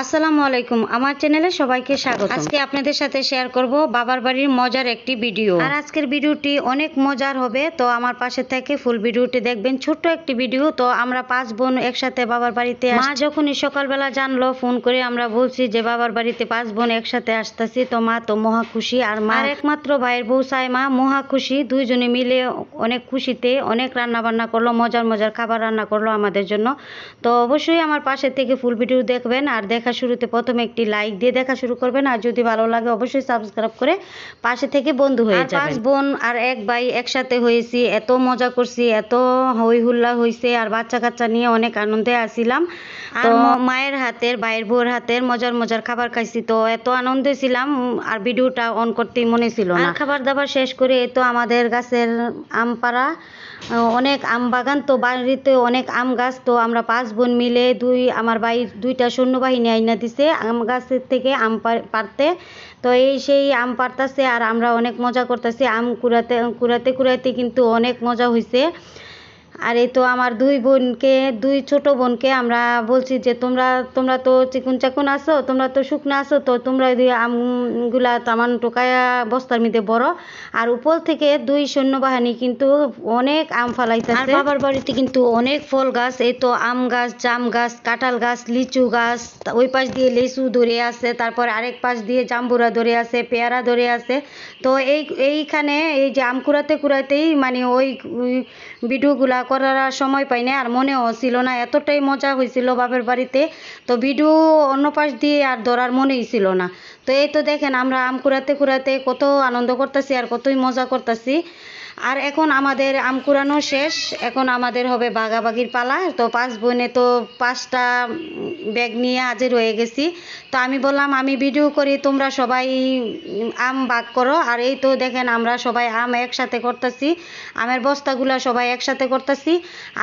আসসালামু আলাইকুম। আমার চ্যানেলে সবাইকে স্বাগত। আজকে আপনাদের সাথে শেয়ার করব বাবার বাড়ির মজার একটি ভিডিও। আর আজকের ভিডিওটি অনেক মজার হবে, তো আমার পাশে থেকে ফুল ভিডিওটি দেখবেন। ছোট্ট একটি ভিডিও। তো আমরা 5 বোন একসাথে বাবার বাড়িতে মা যখনই সকালবেলা জানলো, ফোন করে আমরা বলছি যে বাবার বাড়িতে 5 বোন একসাথে আসতেছি। তো মা তো মহা খুশি, আর মা একমাত্র ভাইয়ের বউ সাইমা মহা খুশি। দুইজনে মিলে অনেক খুশিতে অনেক রান্না বান্না করলো, মজার মজার খাবার রান্না করলো আমাদের জন্য। তো অবশ্যই আমার পাশে থেকে ফুল ভিডিও দেখবেন, আর দেখা শুরুতে প্রথমে একটি লাইক দিয়ে দেখা শুরু করবেন, আর যদি ভালো লাগে অবশ্যই সাবস্ক্রাইব করে পাশে থেকে বন্ধু হয়ে যাবেন। 5 বোন আর এক ভাই একসাথে হয়েছি, এত মজা করছি, এত হই হুল্লা হয়েছে, আর বাচ্চা কাচ্চা নিয়ে অনেক আনন্দে আসছিলাম। তো মায়ের হাতের ভাইয়ের বউর হাতের মজার মজার খাবার খাইছি, তো এত আনন্দে ছিলাম আর ভিডিওটা অন করতেই মনে ছিল না। খাবার দাবার শেষ করে তো আমাদের গাছের আম পাড়া, অনেক আম বাগান, তো বাড়িতে অনেক আম গাছ। তো আমরা 5 বোন মিলে আমার ভাই 2টা সৈন্যবাহিনী আইনা দিছে আম গাছের থেকে আম পাড়তে। তো সেই আম পাড়তাছে আর আমরা অনেক মজা করতেছি। আম কুড়াতে কিন্তু অনেক মজা হয়েছে। আর এই তো আমার 2 ছোট বোনকে আমরা বলছি যে তোমরা তো চিকুন চাকুন আসো, তোমরা তো শুকনো আসো, তো তোমরা আমগুলা তামান টোকায়া বস্তার মধ্যে বড়। আর উপর থেকে 2 সৈন্যবাহিনী কিন্তু অনেক আম ফালাইতেছে। বাবার বাড়িতে কিন্তু অনেক ফল গাছ, এই তো আম গাছ, জাম গাছ, কাঁঠাল গাছ, লিচু গাছ, ওই পাশ দিয়ে লিচু ধরে আছে, তারপর আরেক পাশ দিয়ে জাম্বুরা ধরে আছে, পেয়ারা ধরে আছে। তো এইখানে এই যে আম কুড়াতেই মানে ওই ভিডিওগুলা করার সময় পাই না, আর মনেও ছিল না, এতটাই মজা হয়েছিল বাবার বাড়িতে। তো ভিডিও অন্য পাশ দিয়ে আর ধরার মনেই ছিল না। তো এই তো দেখেন আমরা আম কুড়াতে কত আনন্দ করতেছি আর কতই মজা করতেছি। আর এখন আমাদের আম কুড়ানো শেষ, এখন আমাদের হবে বাগাবাগির পালা। তো 5 বোনে তো 5টা ব্যাগ নিয়ে হাজির হয়ে গেছি। তো আমি বললাম আমি ভিডিও করি, তোমরা সবাই আম ভাগ করো। আর এই তো দেখেন আমরা সবাই আম একসাথে করতেছি, আমের বস্তাগুলা সবাই একসাথে করতেছি,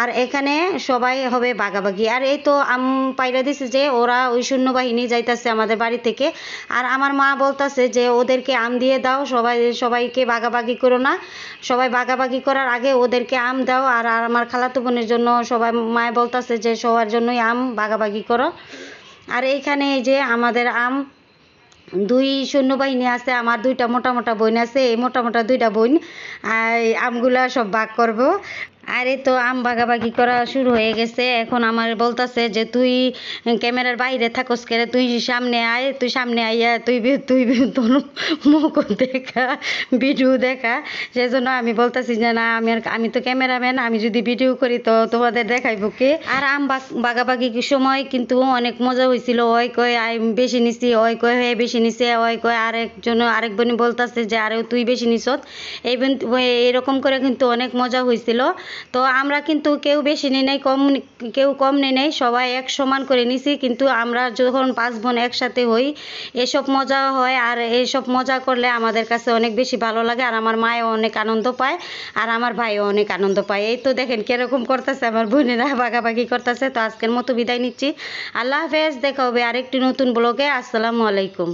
আর এখানে সবাই হবে বাগাবাগি। আর এই তো আম পাইরা দিছে যে ওরা ওই সৈন্যবাহিনী যাইতেছে আমাদের বাড়ি থেকে। আর আমার মা বলতেছে যে ওদেরকে আম দিয়ে দাও, সবাইকে বাগাবাগি করো না, সবাই বাগাবাগি করার আগে ওদেরকে আম দাও। আর আমার খালাতো বোনের জন্য সবাই মায়ে বলতেছে যে সবার জন্যই আম বাগাবাগি করো। আর এইখানে এই যে আমাদের আম 2 সৈন্যবাহিনী আছে, আমার 2টা মোটা বোন আছে, এই মোটা 2টা বোন আমগুলা সব ভাগ করব। আর এই তো আম বাগাবাগি করা শুরু হয়ে গেছে। এখন আমার বলতেছে যে তুই ক্যামেরার বাইরে থাকস করে, তুই সামনে আইয়া তুই তোর মুখ দেখা ভিডিও দেখা। সেজন্য আমি বলতেছি যে না, আমি তো ক্যামেরাম্যান, আমি যদি ভিডিও করি তো তোমাদের দেখাইব কে। আর আম বাগাবাগি সময় কিন্তু অনেক মজা হয়েছিল। ওই কয় আমি বেশি নিছি, ওই কয় হয়ে বেশি নিছে, ওই কয় আরেক বোনই বলতেছে যে আরে তুই বেশি নিছত। এরকম করে কিন্তু অনেক মজা হয়েছিল। তো আমরা কিন্তু কেউ বেশি নিই নাই, কেউ কম নেই নাই, সবাই এক সমান করে নিছি। কিন্তু আমরা যখন 5 বোন একসাথে হই এসব মজা হয়, আর এইসব মজা করলে আমাদের কাছে অনেক বেশি ভালো লাগে। আর আমার মায়ও অনেক আনন্দ পায়, আর আমার ভাইও অনেক আনন্দ পায়। এই তো দেখেন কিরকম করতেছে আমার বোনেরা, বাগাবাগি করতেছে। তো আজকের মতো বিদায় নিচ্ছি, আল্লাহ হাফেজ, দেখা হবে আরেকটি নতুন ব্লগে। আসসালামু আলাইকুম।